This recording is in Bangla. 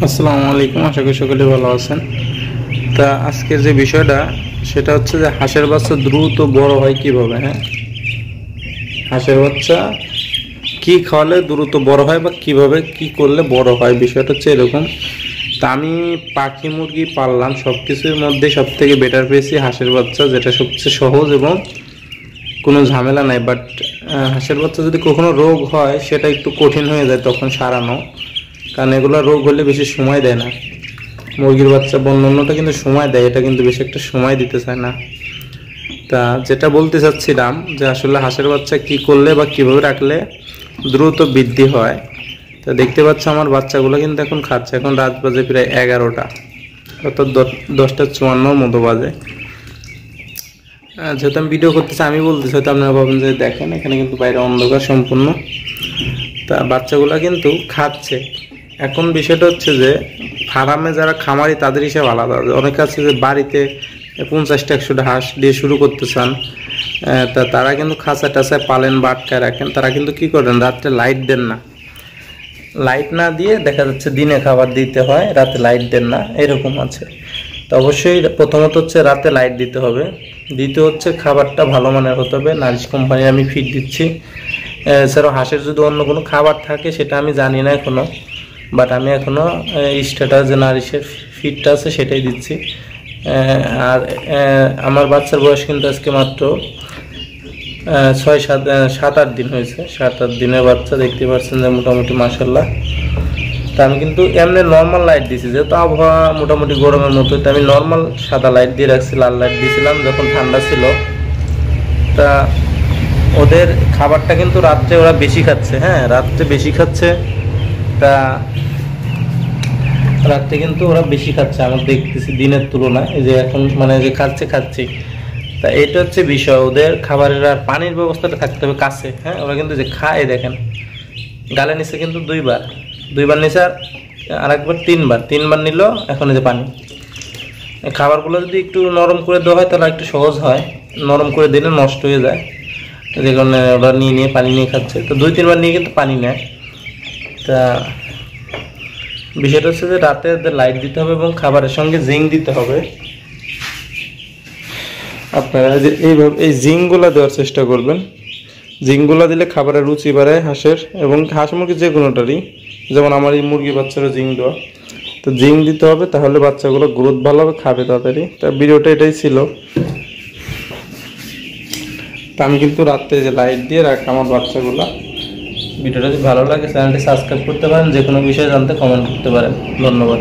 আসসালামু আলাইকুম, আশা করি সকলে ভালো আছেন। তা আজকের যে বিষয়টা সেটা হচ্ছে যে হাঁসের বাচ্চা দ্রুত বড় হয় কিভাবে। হাঁসের বাচ্চা কি খাওয়ালে দ্রুত বড় হয় বা কিভাবে কি করলে বড় হয়, বিষয়টা হচ্ছে এরকম। তা আমি পাখি মুরগি পাললাম, সব কিছুর মধ্যে সব থেকে বেটার পেয়েছি হাঁসের বাচ্চা, যেটা সবচেয়ে সহজ এবং কোনো ঝামেলা নাই। বাট হাঁসের বাচ্চা যদি কখনো রোগ হয় সেটা একটু কঠিন হয়ে যায় তখন সারানো, কারণ এগুলো রোগ হলে বেশি সময় দেয় না। মুরগির বাচ্চা অন্যটা কিন্তু সময় দেয়, এটা কিন্তু বেশি একটা সময় দিতে চায় না। তা যেটা বলতে চাচ্ছিলাম যে আসলে হাঁসের বাচ্চা কি করলে বা কিভাবে রাখলে দ্রুত বৃদ্ধি হয়। তা দেখতে পাচ্ছ আমার বাচ্চাগুলো কিন্তু এখন খাচ্ছে। এখন রাত বাজে প্রায় 11টা, অর্থাৎ 10টা 54 মতো বাজে। যেহেতু আমি ভিডিও করতেছি আমি বলতেছি, হয়তো আপনারা ভাবেন যে দেখেন এখানে কিন্তু বাইরে অন্ধকার সম্পূর্ণ। তা বাচ্চাগুলো কিন্তু খাচ্ছে। এখন বিষয়টা হচ্ছে যে ফার্মে যারা খামারি তাদের হিসাব আলাদা। অনেকে আছে যে বাড়িতে 50-100টা হাঁস দিয়ে শুরু করতে চান, তা তারা কিন্তু খাঁচা টাচায় পালেন বা আটকায় রাখেন। তারা কিন্তু কি করেন, রাত্রে লাইট দেন না। লাইট না দিয়ে দেখা যাচ্ছে দিনে খাবার দিতে হয়, রাতে লাইট দেন না, এরকম আছে। তো অবশ্যই প্রথমত হচ্ছে রাতে লাইট দিতে হবে। দ্বিতীয় হচ্ছে খাবারটা ভালো মানের হতে হবে। নারিশ কোম্পানির আমি ফিড দিচ্ছি। এছাড়াও হাঁসের যদি অন্য কোনো খাবার থাকে সেটা আমি জানি না এখনও, বাট আমি এখনও স্ট্যাটাস যে নারিশের ফিডটা আছে সেটাই দিচ্ছি। আর আমার বাচ্চার বয়স কিন্তু আজকে মাত্র 7-8 দিন হয়েছে। 7-8 দিনের বাচ্চা, দেখতে পাচ্ছেন যে মোটামুটি মাশাআল্লাহ। তা আমি কিন্তু এমনি নর্মাল লাইট দিয়েছি, যেহেতু আবহাওয়া মোটামুটি গরমের মতো, তো আমি নর্মাল সাদা লাইট দিয়ে রাখছি, লাল লাইট দিয়েছিলাম যখন ঠান্ডা ছিল। তা ওদের খাবারটা কিন্তু রাত্রে ওরা বেশি খাচ্ছে, রাত্রে বেশি খাচ্ছে। তা রাত্রে কিন্তু ওরা বেশি খাচ্ছে আমি দেখতেছি দিনের তুলনায়। এই যে এখন মানে যে খাচ্ছে। তা এটা হচ্ছে বিষয়, ওদের খাবারের আর পানির ব্যবস্থাটা থাকতে হবে কাছে। ওরা কিন্তু যে খায় দেখেন, গালে নিচে কিন্তু দুইবার নিচে, আর একবার তিনবার নিল। এখন এই যে পানি, খাবারগুলো যদি একটু নরম করে দেওয়া হয় তাহলে একটু সহজ হয়, নরম করে দিলে নষ্ট হয়ে যায়। যে কারণে ওরা নিয়ে পানি নিয়ে খাচ্ছে। তো 2-3 বার নিয়ে কিন্তু পানি নেয়। তা বিষয়টা হচ্ছে যে রাতে লাইট দিতে হবে এবং খাবারের সঙ্গে জিঙ্ক দিতে হবে। আপনারা যে এইভাবে এই জিঙ্কগুলো দেওয়ার চেষ্টা করবেন। জিঙ্কগুলো দিলে খাবারের রুচি বাড়ায় হাঁসের, এবং হাঁস মুরগি যে কোনোটারই, যেমন আমার এই মুরগি বাচ্চারও জিঙ্ক দেওয়া। তো জিঙ্ক দিতে হবে, তাহলে বাচ্চাগুলো গ্রোথ ভালো হবে, খাবে তাড়াতাড়ি। তা ভিডিওটা এটাই ছিল। তা আমি কিন্তু রাত্রে যে লাইট দিয়ে রাখি আমার বাচ্চাগুলো। ভিডিওটা যদি ভালো লাগে চ্যানেলটি সাবস্ক্রাইব করতে পারেন, যে কোনো বিষয়ে জানতে কমেন্ট করতে পারেন। ধন্যবাদ।